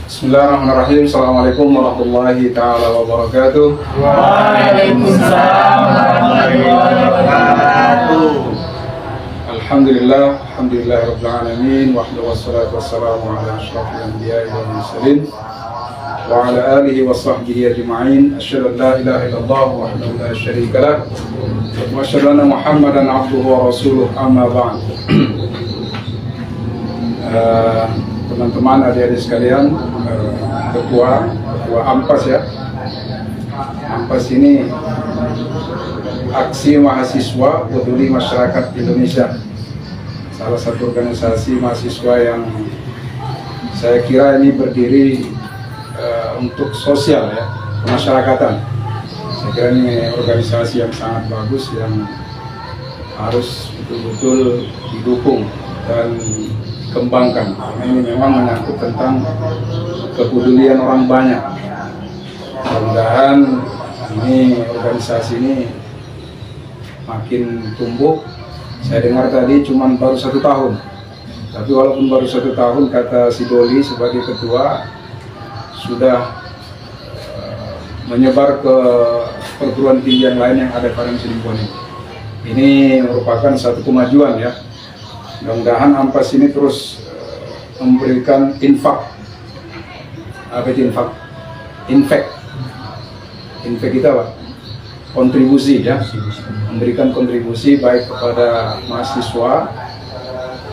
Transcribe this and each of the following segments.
Bismillahirrahmanirrahim. Assalamualaikum warahmatullahi ta'ala wabarakatuh. Waalaikumsalam warahmatullahi wabarakatuh. Alhamdulillah, alhamdulillah rabbil alamin, wassalatu wassalamu ala asyrafil anbiya'i wal mursalin wa ala alihi wa sahbihi ajma'in. Asyhadu an la ilaha illallah wahdahu la syarika lah wa asyhadu anna Muhammadan abduhu wa rasuluh, amma ba'd. Teman-teman, adik-adik sekalian, ketua AMPAS ya. AMPAS ini Aksi Mahasiswa Peduli Masyarakat Indonesia, salah satu organisasi mahasiswa yang saya kira ini berdiri untuk sosial ya, kemasyarakatan. Saya kira ini organisasi yang sangat bagus yang harus betul-betul didukung dan kembangkan. Ini memang menyangkut tentang kepedulian orang banyak. Mudah-mudahan ini organisasi ini makin tumbuh. Saya dengar tadi cuma baru 1 tahun, tapi walaupun baru 1 tahun, kata si Doli sebagai ketua sudah menyebar ke perguruan tinggi yang lain yang ada pada Cirebon. Ini merupakan satu kemajuan ya. Mudah-mudahan AMPAS ini terus memberikan infak. Apa itu infak? Infak itu apa? Kontribusi ya. Memberikan kontribusi baik kepada mahasiswa,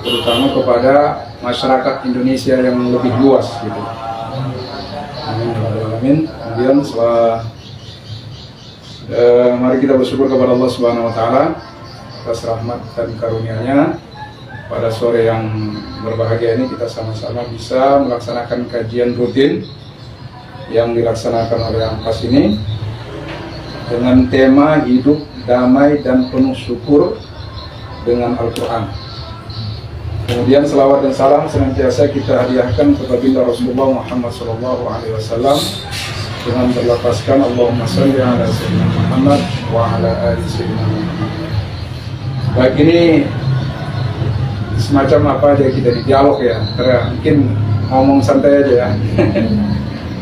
terutama kepada masyarakat Indonesia yang lebih luas gitu. Amin. Kemudian setelah mari kita bersyukur kepada Allah Subhanahu wa taala atas rahmat dan karunia-Nya. Pada sore yang berbahagia ini kita sama-sama bisa melaksanakan kajian rutin yang dilaksanakan oleh AMPAS ini dengan tema hidup damai dan penuh syukur dengan Al-Quran. Kemudian selawat dan salam senantiasa kita hadiahkan kepada Rasulullah Muhammad SAW dengan berlafazkan Allahumma shalli ala sayyidina Muhammad wa ala ali sayyidina Muhammad. Baik, ini semacam apa aja kita di dialog ya, karena mungkin ngomong santai aja ya.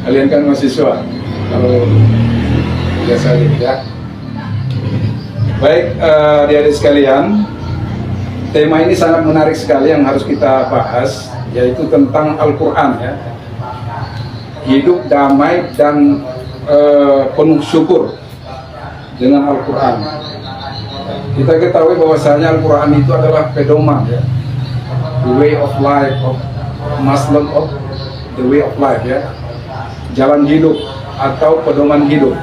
Kalian kan mahasiswa, kalau biasa gitu ya. Baik, adik-adik sekalian, tema ini sangat menarik sekali yang harus kita bahas, yaitu tentang Al-Quran ya. Hidup damai dan penuh syukur dengan Al-Quran. Kita ketahui bahwasanya Al-Quran itu adalah pedoman ya, the way of life of Muslim, of the way of life ya, jalan hidup atau pedoman hidup.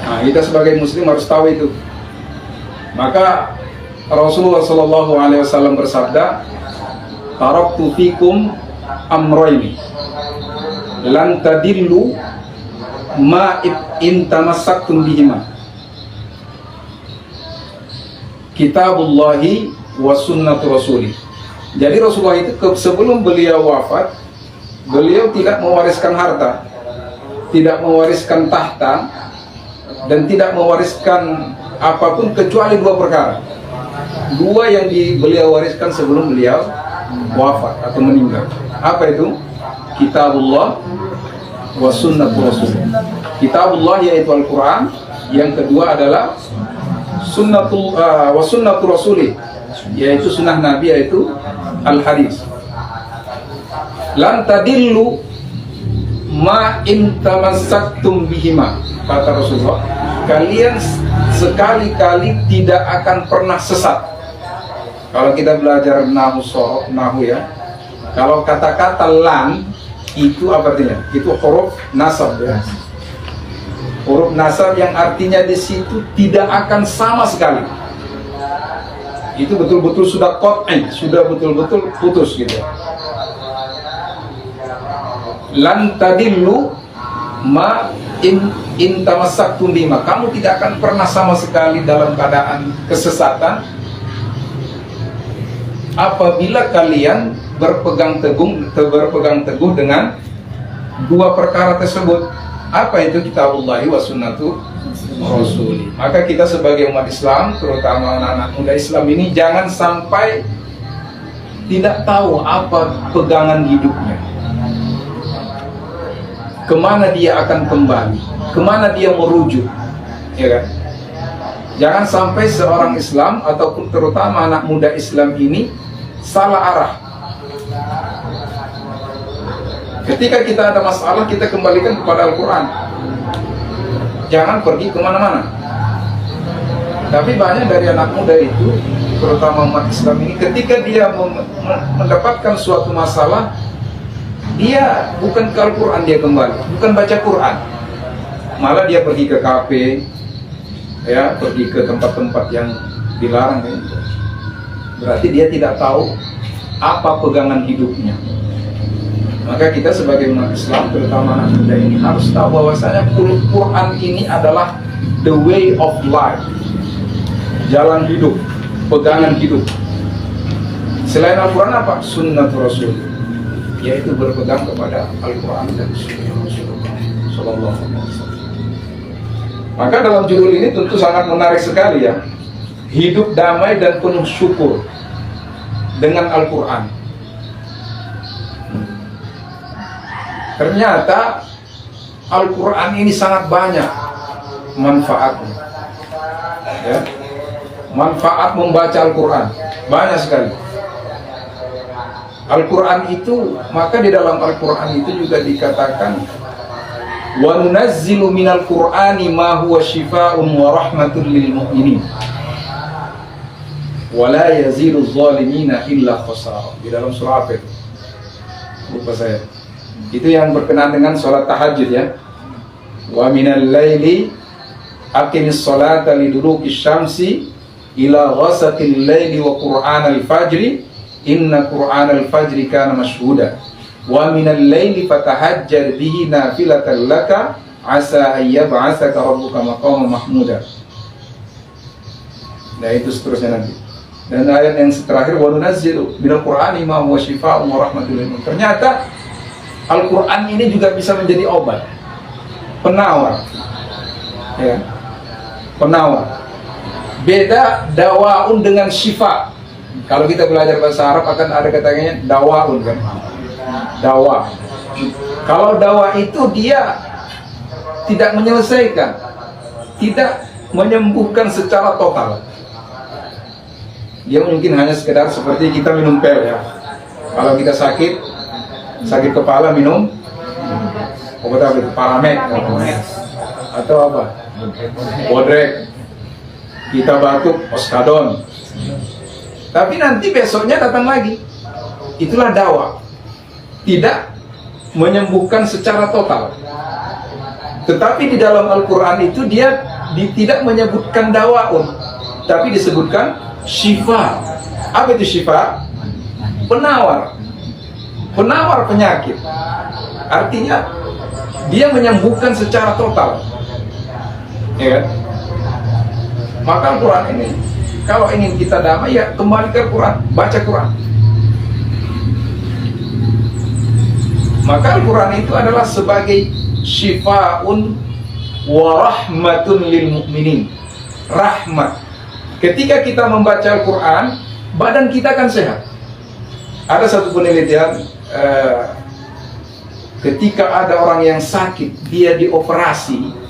Nah, kita sebagai Muslim harus tahu itu. Maka Rasulullah SAW bersabda, taraktu fikum amroini lan tadillu ma in tamassaktum bihima, kitabullahi wa sunnatu rasulih. Jadi Rasulullah itu sebelum beliau wafat, beliau tidak mewariskan harta, tidak mewariskan tahta, dan tidak mewariskan apapun kecuali 2 perkara. 2 yang beliau wariskan sebelum beliau wafat atau meninggal. Apa itu? Kitabullah wa sunnatu rasulih. Kitabullah yaitu Al-Quran, yang kedua adalah wa sunnatu rasulih, yaitu sunnah Nabi, yaitu al-hadis. Lan tadillu ma in tamassaktum bihima, kata Rasulullah, kalian sekali-kali tidak akan pernah sesat. Kalau kita belajar nahu ya, kalau kata-kata lan itu apa artinya? Itu huruf nasab ya. Huruf nasab yang artinya di situ tidak akan sama sekali. Itu betul-betul sudah qat'i, sudah betul-betul putus gitu. Lan tadillu ma in tamassaktum bima, kamu tidak akan pernah sama sekali dalam keadaan kesesatan apabila kalian berpegang teguh dengan 2 perkara tersebut. Apa itu? Kitabullahi wa sunnatu rasuli. Maka kita sebagai umat Islam, terutama anak-anak muda Islam ini, jangan sampai tidak tahu apa pegangan hidupnya, kemana dia akan kembali, kemana dia merujuk, ya kan? Jangan sampai seorang Islam ataupun terutama anak muda Islam ini salah arah. Ketika kita ada masalah, kita kembalikan kepada Al-Quran. Jangan pergi kemana-mana. Tapi banyak dari anak muda itu, terutama umat Islam ini, ketika dia mendapatkan suatu masalah, dia bukan ke Al-Quran dia kembali, bukan baca Quran, malah dia pergi ke kafe, ya, pergi ke tempat-tempat yang dilarang. Ya. Berarti dia tidak tahu apa pegangan hidupnya. Maka kita sebagai umat Islam, terutama anak muda ini, harus tahu bahwasanya Quran ini adalah the way of life, jalan hidup, pegangan hidup. Selain Al-Quran apa? Sunnatul Rasul, yaitu berpegang kepada Al-Quran dan Sunnah Rasulullah Sallallahu Alaihi Wasallam. Maka dalam judul ini tentu sangat menarik sekali ya, hidup damai dan penuh syukur dengan Al-Quran. Ternyata Al-Quran ini sangat banyak manfaatnya, ya. Manfaat membaca Al-Quran banyak sekali. Al-Quran itu, maka di dalam Al-Quran itu juga dikatakan wa nunazzilu minal Qur'ani ma huwa shifaa'un wa rahmatun lil mu'minin wa la yazidu zalimina illa khasara. Di dalam surah apa itu? Lupa saya. Itu yang berkenaan dengan sholat tahajud ya. Wa minal laili aqimis sholata liduluki syamsi ila ghasaqil laili wa qur'anal fajri inna qur'anal fajri kana mashhuda wa minal laili fatahajjad bihi nafilatan laka asa an yab'atsaka rabbuka maqaman mahmuda. Nah itu seterusnya nanti. Dan ayat yang terakhir wa nunazzilu minal qur'ani ma huwa shifaa'un wa rahmatul lil mu'minin. Ternyata Al-Quran ini juga bisa menjadi obat, penawar, ya, penawar. Beda dawaun dengan syifa. Kalau kita belajar bahasa Arab akan ada katanya dawaun kan, dawa. Kalau dawa itu dia tidak menyelesaikan, tidak menyembuhkan secara total. Dia mungkin hanya sekedar seperti kita minum pil ya. Kalau kita sakit kepala minum obat apa itu? Paramed atau apa? Bodrek. Kita batuk, Oskadon. Tapi nanti besoknya datang lagi. Itulah dawa. Tidak menyembuhkan secara total. Tetapi di dalam Al-Quran itu dia tidak menyebutkan dawaun, tapi disebutkan syifa. Apa itu syifa? Penawar. Penawar penyakit. Artinya dia menyembuhkan secara total, ya kan? Maka Al-Quran ini, kalau ingin kita damai ya kembali ke Al-Quran, baca Quran. Maka Al-Quran itu adalah sebagai syifaun wa rahmatun lil mu'minin. Rahmat. Ketika kita membaca Al-Quran, badan kita akan sehat. Ada satu penelitian, ketika ada orang yang sakit, dia dioperasi,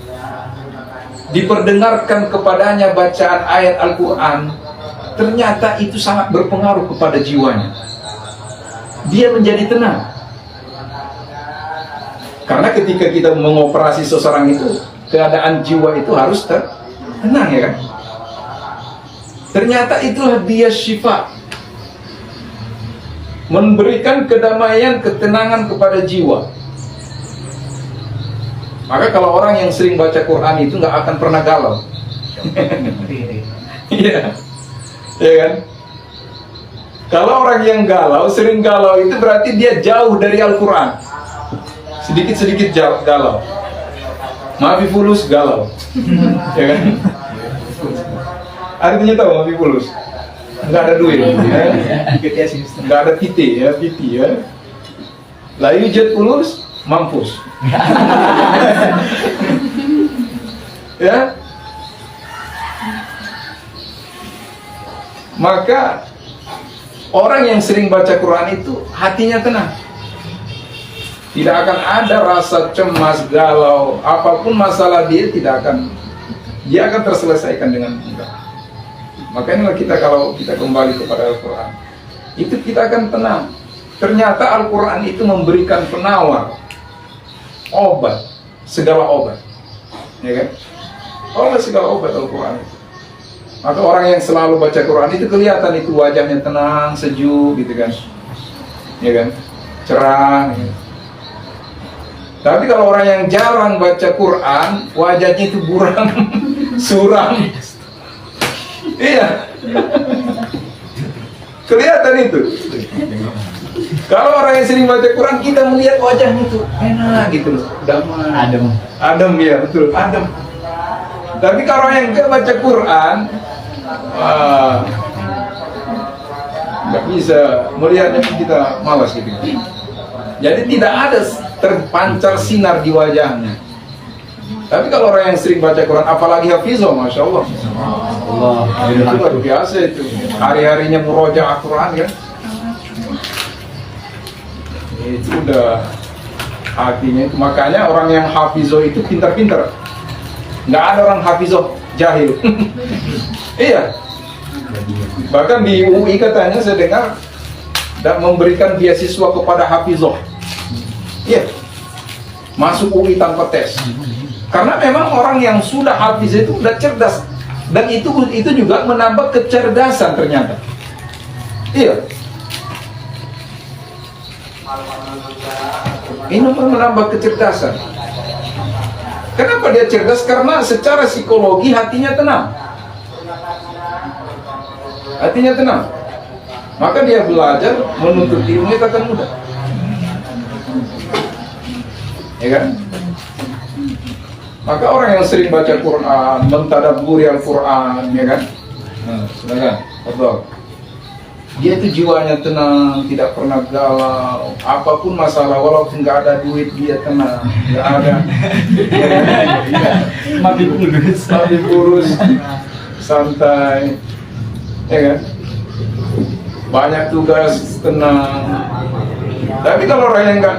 diperdengarkan kepadanya bacaan ayat Al-Quran, ternyata itu sangat berpengaruh kepada jiwanya. Dia menjadi tenang. Karena ketika kita mengoperasi seseorang itu, keadaan jiwa itu harus tenang ya kan. Ternyata itulah dia syifa, memberikan kedamaian, ketenangan kepada jiwa. Maka kalau orang yang sering baca Quran itu nggak akan pernah galau. Iya, ya kan? Kalau orang yang galau, sering galau itu berarti dia jauh dari Al-Quran. Sedikit-sedikit galau. Maafi fulus galau, ya kan? Artinya tahu maafi fulus? Nggak ada duit, ya? Nggak ada titi ya, Layu jet fulus, mampus. Ya, maka Orang yang sering baca Quran itu hatinya tenang. Tidak akan ada rasa cemas, galau, apapun masalah dia akan terselesaikan dengan mudah. Makanya kita kalau kita kembali kepada Al-Quran, itu kita akan tenang. Ternyata Al-Quran itu memberikan penawar, obat, segala obat, ya kan? Segala obat Al-Quran itu. Maka orang yang selalu baca Quran itu kelihatan itu wajahnya tenang, sejuk, gitu kan, ya kan, cerah. Gitu. Tapi kalau orang yang jarang baca Quran, wajahnya itu buram, suram. Iya. Kelihatan itu. Kalau orang yang sering baca Quran, kita melihat wajahnya itu enak gitu loh, damai. Adem ya, betul, adem. Tapi kalau orang yang enggak baca Quran, nggak bisa melihatnya, kita malas gitu. Jadi tidak ada terpancar sinar di wajahnya. Tapi kalau orang yang sering baca Quran, apalagi hafizah, masya Allah, itu luar biasa itu. Hari-harinya murojaah Quran kan, itu udah hatinya itu. Makanya orang yang hafizah itu pintar-pintar. Nggak ada orang hafizah jahil. Iya. Bahkan di UI katanya saya dengar dan memberikan beasiswa kepada hafizah. Iya. Masuk UI tanpa tes. Karena memang orang yang sudah hafiz itu sudah cerdas, dan itu juga menambah kecerdasan ternyata. Iya. Ini menambah kecerdasan. Kenapa dia cerdas? Karena secara psikologi hatinya tenang. Hatinya tenang. Maka dia belajar menuntut ilmu itu akan mudah. Ya kan? Maka orang yang sering baca Quran, mentadabburi Al-Quran, ya kan? Nah, silakan, betul. Dia itu jiwanya tenang, tidak pernah galau. Apapun masalah, walaupun nggak ada duit, dia tenang. Nggak ada. Mati kurus, santai, ya kan? Banyak tugas, tenang. Tapi kalau orang yang nggak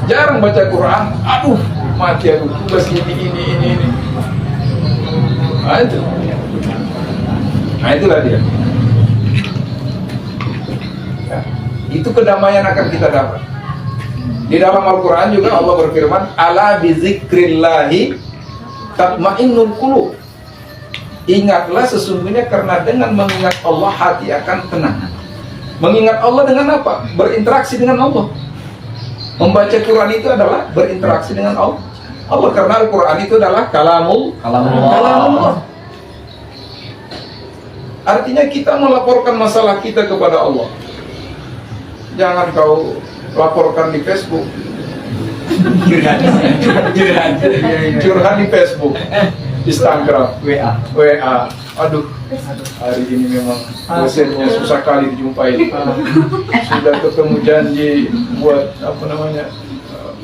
jarang baca Quran, aduh, mati aku, tugas ini. Nah itu. Nah itulah dia. Ya, itu kedamaian akan kita dapat. Di dalam Al-Quran juga Allah berfirman, ala bizikrillahi tatmainnul qulub. Ingatlah sesungguhnya karena dengan mengingat Allah hati akan tenang. Mengingat Allah dengan apa? Berinteraksi dengan Allah. Membaca Quran itu adalah berinteraksi dengan Allah. Karena Al-Quran itu adalah kalamullah. Artinya kita melaporkan masalah kita kepada Allah. Jangan kau laporkan di Facebook. Curhat di Facebook, Instagram, WA. Aduh, hari ini memang dosennya susah kali dijumpai. Sudah ketemu janji buat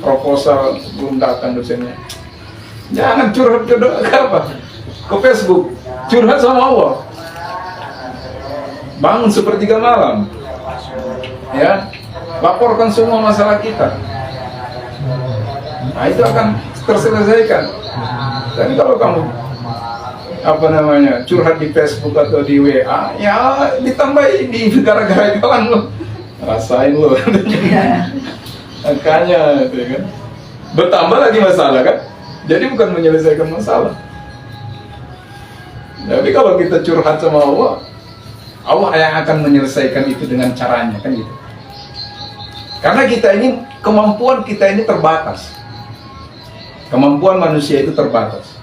proposal, belum datang dosennya. Jangan curhat ke Facebook, curhat sama Allah. Bangun sepertiga malam, ya, laporkan semua masalah kita. Nah itu akan terselesaikan. Tapi kalau kamu curhat di Facebook atau di WA, ya ditambahin di gara-gara kawan lo, rasain lo. Makanya gitu kan, bertambah lagi masalah kan. Jadi bukan menyelesaikan masalah. Tapi kalau kita curhat sama Allah yang akan menyelesaikan itu dengan caranya kan gitu. Karena kemampuan kita ini terbatas. Kemampuan manusia itu terbatas.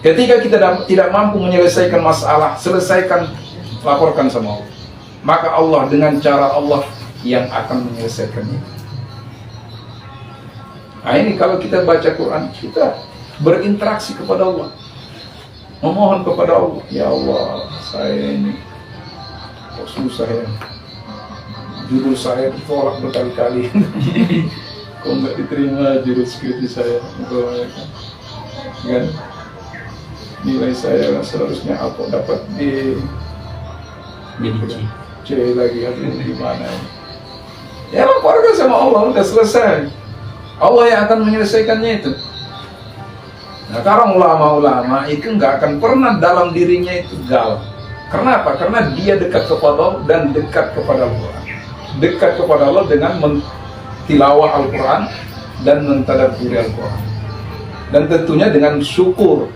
Ketika kita tidak mampu menyelesaikan masalah, selesaikan, laporkan sama Allah. Maka Allah dengan cara Allah yang akan menyelesaikannya. Nah ini kalau kita baca Quran, kita berinteraksi kepada Allah, memohon kepada Allah. Ya Allah, saya ini kok susah ya, judul saya ditolak berkali-kali. Kok nggak diterima judul skripsi saya, kan? Nilai saya seharusnya apa dapat di C lagi, aduh gimana ini. Ya laporkan sama Allah, udah selesai. Allah yang akan menyelesaikannya itu. Nah, sekarang ulama-ulama itu nggak akan pernah dalam dirinya itu galau. Kenapa? Karena dia dekat kepada Allah dan dekat kepada Al-Quran. Dekat kepada Allah dengan tilawah Al-Quran dan mentadabburi Al-Quran. Dan tentunya dengan syukur.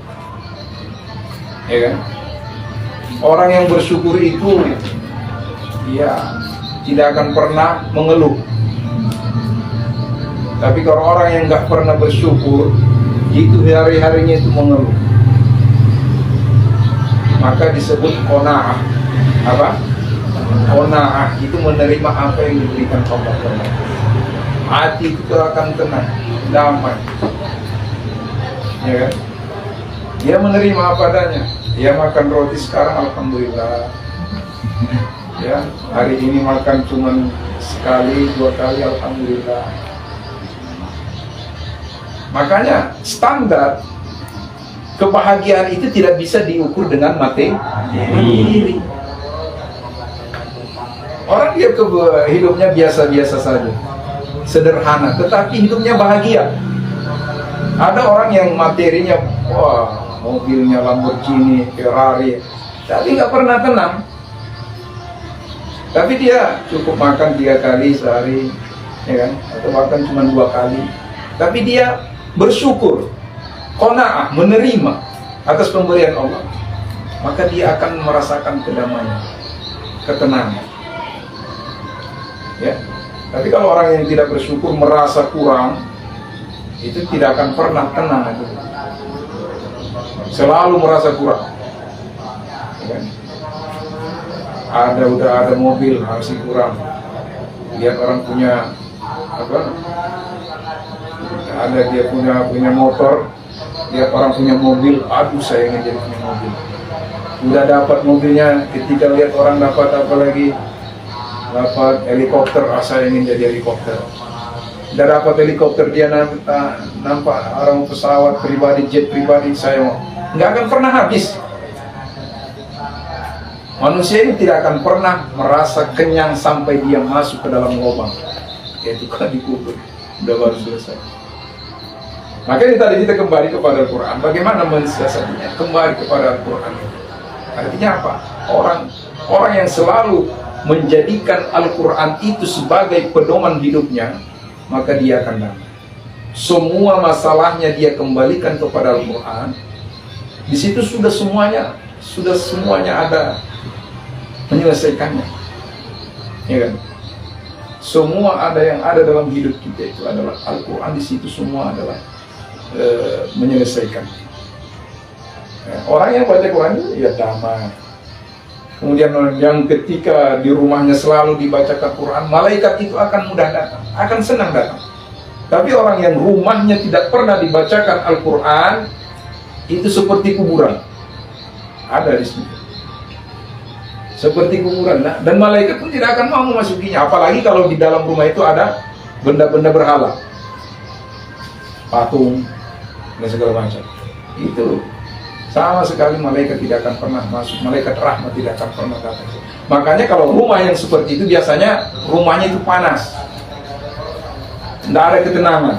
Ya kan? Orang yang bersyukur itu ya tidak akan pernah mengeluh. Tapi kalau orang yang nggak pernah bersyukur, itu hari-harinya itu mengeluh. Maka disebut qanaah. Apa? Qanaah itu menerima apa yang diberikan Allah. Hati itu akan tenang, damai. Ya kan? Dia menerima apa adanya. Dia makan roti sekarang, alhamdulillah. Ya, hari ini makan cuma sekali, 2 kali, alhamdulillah. Makanya standar kebahagiaan itu tidak bisa diukur dengan materi. Orang dia hidupnya biasa-biasa saja, sederhana, tetapi hidupnya bahagia. Ada orang yang materinya, wah, mobilnya Lamborghini, Ferrari, tapi nggak pernah tenang. Tapi dia cukup makan 3 kali sehari, ya kan? Atau makan cuma 2 kali. Tapi dia bersyukur, qanaah, menerima atas pemberian Allah. Maka dia akan merasakan kedamaian, ketenangan. Ya. Tapi kalau orang yang tidak bersyukur merasa kurang, itu tidak akan pernah tenang itu. Selalu merasa kurang. Ya. Udah ada mobil masih kurang. Lihat orang punya apa? Ada dia punya motor, lihat orang punya mobil, aduh saya ingin jadi punya mobil. Udah dapat mobilnya, ketika lihat orang dapat apa lagi, dapat helikopter, saya ingin jadi helikopter. Udah dapat helikopter, dia nampak orang pesawat pribadi, jet pribadi, saya mau. Nggak akan pernah habis. Manusia ini tidak akan pernah merasa kenyang sampai dia masuk ke dalam lubang, yaitu kan dikubur. Udah baru selesai. Makanya tadi kita kembali kepada Al-Quran. Bagaimana mensiasatinya? Kembali kepada Al-Quran. Artinya apa? Orang yang selalu menjadikan Al-Quran itu sebagai pedoman hidupnya, maka dia akan damai. Semua masalahnya dia kembalikan kepada Al-Quran. Di situ sudah semuanya ada menyelesaikannya. Ya kan? Semua yang ada dalam hidup kita itu adalah Al-Quran. Di situ semua adalah menyelesaikan. Orang yang baca Quran itu ya damai. Kemudian yang ketika di rumahnya selalu dibacakan Quran, malaikat itu akan mudah datang, akan senang datang. Tapi orang yang rumahnya tidak pernah dibacakan Al-Quran, itu seperti kuburan. Ada di sini. Seperti kuburan. Nah, dan malaikat pun tidak akan mau memasukinya. Apalagi kalau di dalam rumah itu ada benda-benda berhala, patung, dan segala macam. Itu sama sekali malaikat tidak akan pernah masuk. Malaikat rahmat tidak akan pernah datang. Makanya kalau rumah yang seperti itu biasanya rumahnya itu panas, tidak ada ketenangan,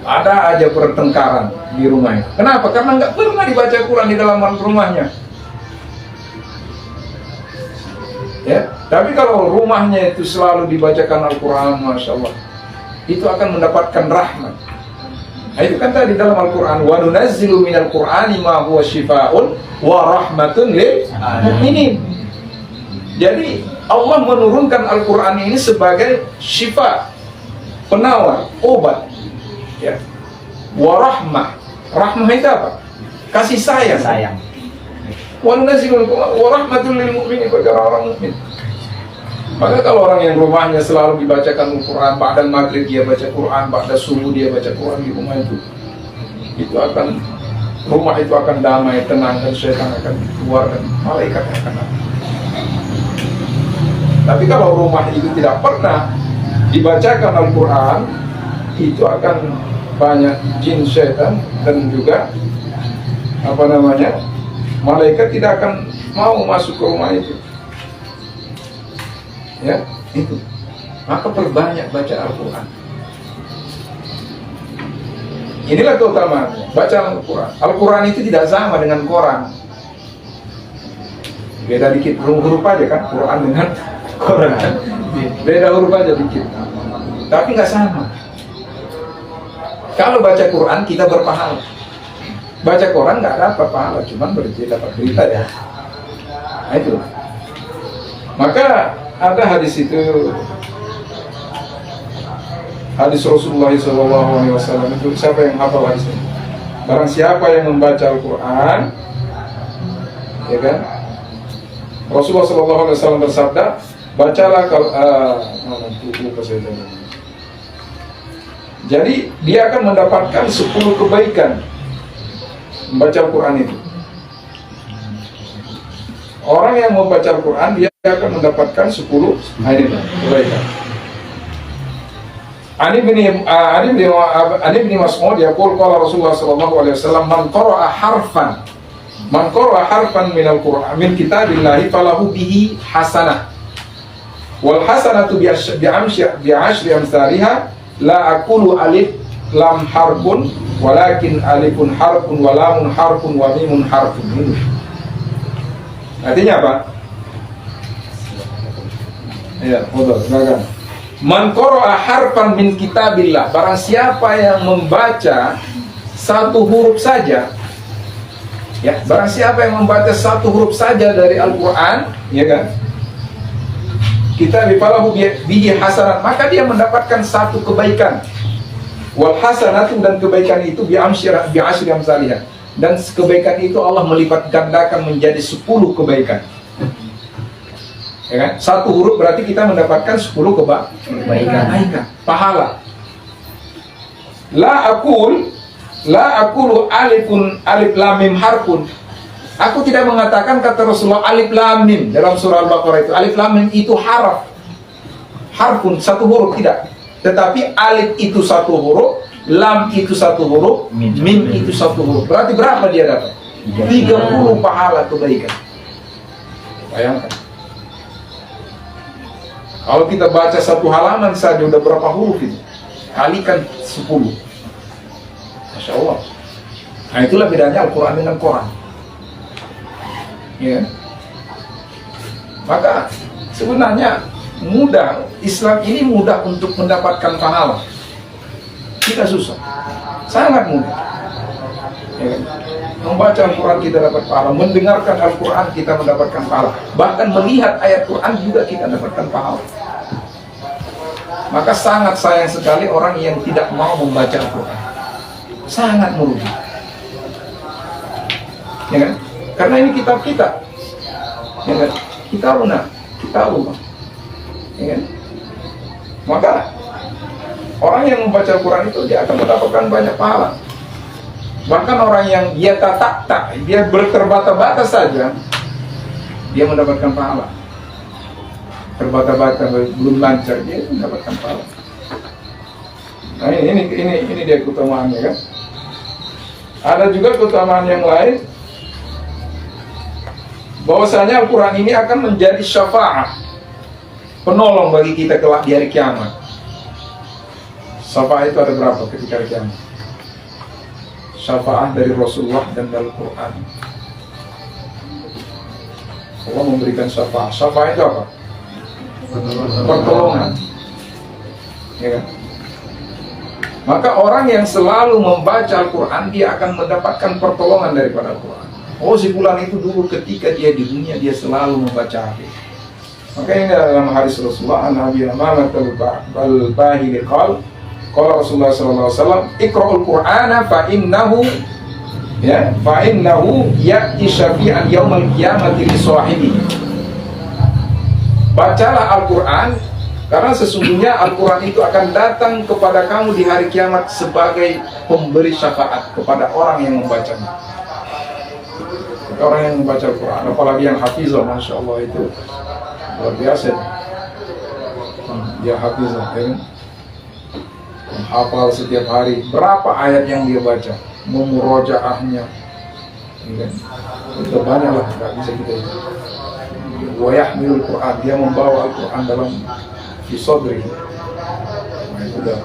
ada aja pertengkaran di rumahnya. Kenapa? Karena nggak pernah dibaca Quran di dalam rumahnya. Ya, tapi kalau rumahnya itu selalu dibacakan Al-Quran, Masya Allah, itu akan mendapatkan rahmat. Nah, itu kan tadi dalam Al-Quran, wa nunazzilu minal Qur'ani ma huwa shifaa'un wa rahmatun lil mu'minin. Jadi Allah menurunkan Al-Quran ini sebagai syifa, penawar, obat. Ya. Wa rahmah. Rahmah itu apa? Kasih sayang. Wa nunazzilu wa rahmatun lil mu'minin, bagi orang mukmin. Maka kalau orang yang rumahnya selalu dibacakan Al-Quran, ba'da maghrib dia baca Quran, ba'da subuh dia baca Quran di rumah itu rumah itu akan damai, tenang, dan syaitan akan keluar dan malaikat akan datang. Tapi kalau rumah itu tidak pernah dibacakan Al-Quran, itu akan banyak jin, syaitan, dan juga malaikat tidak akan mau masuk ke rumah itu. Ya, itu. Maka perbanyak baca Al-Quran. Inilah keutamaan baca Al-Quran. Al-Quran itu tidak sama dengan Quran. Beda dikit huruf aja kan, Quran dengan Quran. Beda huruf aja dikit. Tapi nggak sama. Kalau baca Quran kita berpahala. Baca Quran nggak dapat pahala, cuman dapat berita ya. Nah itu. Maka ada hadis itu, hadis Rasulullah SAW itu, siapa yang hafal hadis ini? Barang siapa yang membaca Al-Quran, ya kan? Rasulullah SAW bersabda, bacalah kalau jadi dia akan mendapatkan 10 kebaikan membaca Al-Quran itu. Orang yang membaca Al-Quran dia akan mendapatkan 10 kebaikan. Ani bin Mas'ud yaqul qala Rasulullah sallallahu alaihi wasallam man qara'a harfan min al-Qur'an min kitabillahi falahu bihi hasanah wal hasanatu bi ashri amsalha la aqulu alif lam harfun walakin alifun harfun wa lamun harfun wa mimun harfun. Artinya apa? Ya, betul, silakan. Man qara'a harfan min kitabillah, barang siapa yang membaca satu huruf saja, ya, barang siapa yang membaca satu huruf saja dari Al-Quran, ya kan, kita bifalahu bihi hasanat, maka dia mendapatkan satu kebaikan. Wal hasanatu, dan kebaikan itu bi asyri amsalihah, dan kebaikan itu Allah melipat gandakan menjadi 10 kebaikan. Ya kan? Satu huruf berarti kita mendapatkan 10 kebaikan, pahala. La aqulu alif lam mim harfun. Aku tidak mengatakan, kata Rasulullah, alif lam mim dalam surah Al-Baqarah itu. Alif lam mim itu harfun, satu huruf, tidak. Tetapi alif itu satu huruf, lam itu satu huruf, mim itu satu huruf. Berarti berapa dia dapat? 30 pahala kebaikan. Bayangkan. Kalau kita baca satu halaman saja udah berapa huruf itu? Kalikan 10. Masya Allah. Nah itulah bedanya Al-Quran dengan Quran. Ya. Maka sebenarnya mudah, Islam ini mudah untuk mendapatkan pahala. Kita susah, sangat mudah. Ya. Membaca Al-Quran kita dapat pahala, mendengarkan Al-Quran kita mendapatkan pahala, bahkan melihat ayat Quran juga kita dapatkan pahala. Maka sangat sayang sekali orang yang tidak mau membaca Al-Quran, sangat merugi, ya kan? Karena ini kitab kita, ya kan? Kita Allah, ya kan? Maka orang yang membaca Al-Quran itu dia akan mendapatkan banyak pahala. Bahkan orang yang dia dia terbata-bata saja, dia mendapatkan pahala. Terbata-bata, belum lancar, dia mendapatkan pahala. Nah ini dia keutamaannya kan. Ada juga keutamaan yang lain, bahwasanya Al-Quran ini akan menjadi syafaat, penolong bagi kita kelak di hari kiamat. Syafaat itu ada berapa ketika hari kiamat? Syafaat dari Rasulullah dan dari Al-Quran. Allah memberikan syafaat. Syafaat itu apa? Pertolongan, ya kan? Maka orang yang selalu membaca Al-Quran, dia akan mendapatkan pertolongan daripada Al-Quran. Oh, si fulan itu dulu ketika dia di dunia, dia selalu membaca hadis. Maka ini dalam hadis Rasulullah, Nabi Muhammad al-Bahili qala Rasulullah SAW, Iqra'ul Qur'ana fa'innahu ya'ti syafi'an yawmal qiyamati li sahibihi. Bacalah Al-Quran, karena sesungguhnya Al-Quran itu akan datang kepada kamu di hari kiamat sebagai pemberi syafaat kepada orang yang membacanya. Orang yang membaca Al-Quran, apalagi yang hafizah, Masya Allah, itu luar biasa. Dia hafizah, kan? Hafal setiap hari, berapa ayat yang dia baca, memurojaahnya, kan? Itu banyak lah, nggak bisa kita itu. wa yahmilul Quran, dia membawa Al-Quran dalam fi sadri. Nah, itu dah.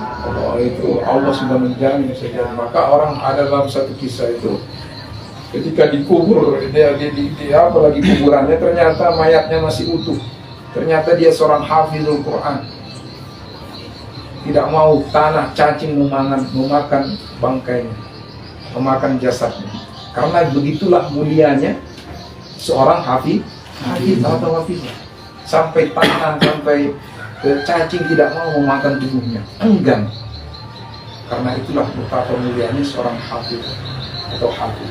Kalau itu Allah sudah menjamin saja. Maka orang ada dalam satu kisah itu, ketika dikubur, dia apalagi kuburannya, ternyata mayatnya masih utuh. Ternyata dia seorang hafizul Quran. Tidak mau tanah cacing memakan bangkainya, memakan jasadnya. Karena begitulah mulianya seorang hafiz atau hafiz. Sampai tanah, sampai cacing tidak mau memakan tubuhnya, enggan. Karena itulah betapa mulianya seorang hafiz atau hafiz.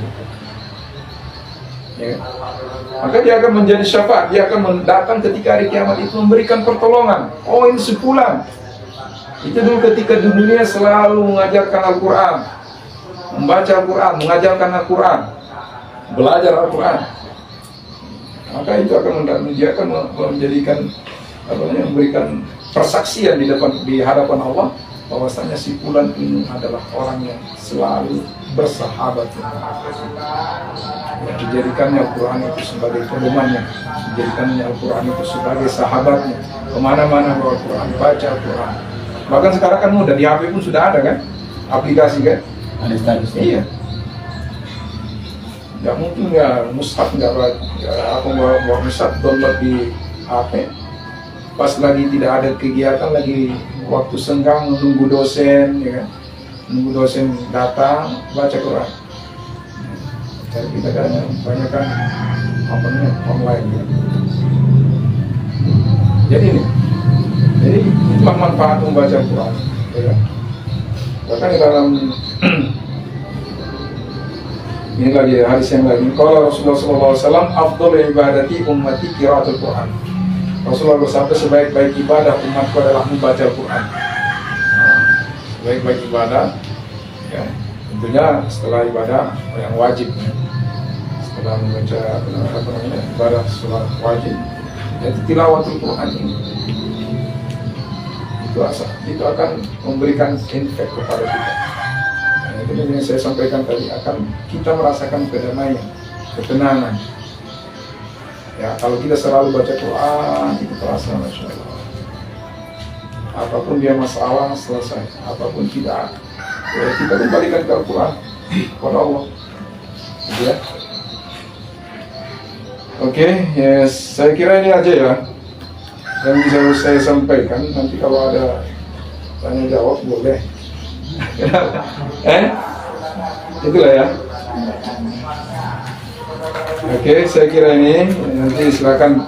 Ya. Maka dia akan menjadi syafaat, dia akan datang ketika hari kiamat itu memberikan pertolongan. Oh, ini sepulang. Itu dulu ketika di dunia selalu mengajarkan Al-Quran, membaca Al-Quran, mengajarkan Al-Quran, belajar Al-Quran. Maka itu akan menjadikan memberikan persaksian di hadapan Allah bahwasanya si fulan ini adalah orang yang selalu bersahabat. Ya, dijadikannya Al-Quran itu sebagai pedomannya, dijadikannya Al-Quran itu sebagai sahabatnya. Kemana-mana bawa Al-Quran, baca Al-Quran. Bahkan sekarang kan mudah, di HP pun sudah ada kan aplikasi kan. Ada status. Iya. Nggak mungkin mushaf nggak aku bawa mushaf download di HP. Pas lagi tidak ada kegiatan, lagi waktu senggang menunggu dosen, ya kan? Menunggu dosen datang, baca Quran. Jadi kita kan banyak kan online. Ya. Jadi itulah manfaat membaca Quran. Ya. Bahkan dalam ini lagi hadis yang lain. Kalau Rasulullah SAW, afdal ibadati ummati qiraatul Quran. Rasulullah bersabda, sebaik-baik ibadah umatku adalah membaca Al-Quran. Sebaik-baik ibadah, ya, tentunya setelah ibadah yang wajib, setelah membaca ibadah sholat wajib, yaitu tilawatul Quran ini. Itu akan memberikan efek kepada kita. Nah, itu yang saya sampaikan tadi, akan kita merasakan kedamaian, ketenangan. Ya, kalau kita selalu baca Quran, itu terasa, Masya Allah. Apapun dia masalah, selesai. Apapun tidak, ya, kita kembalikan ke Al-Quran, kepada Allah. Ya. Oke, yes. Saya kira ini aja ya yang bisa saya sampaikan. Nanti kalau ada tanya jawab boleh. Itulah ya. Oke, saya kira ini nanti silakan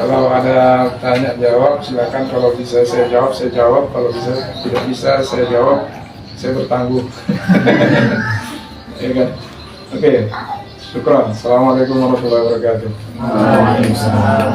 kalau ada tanya jawab, silakan. Kalau bisa saya jawab, kalau bisa tidak bisa saya jawab, saya bertanggung. Ya kan? Oke, syukran. Assalamualaikum warahmatullahi wabarakatuh. Waalaikumsalam.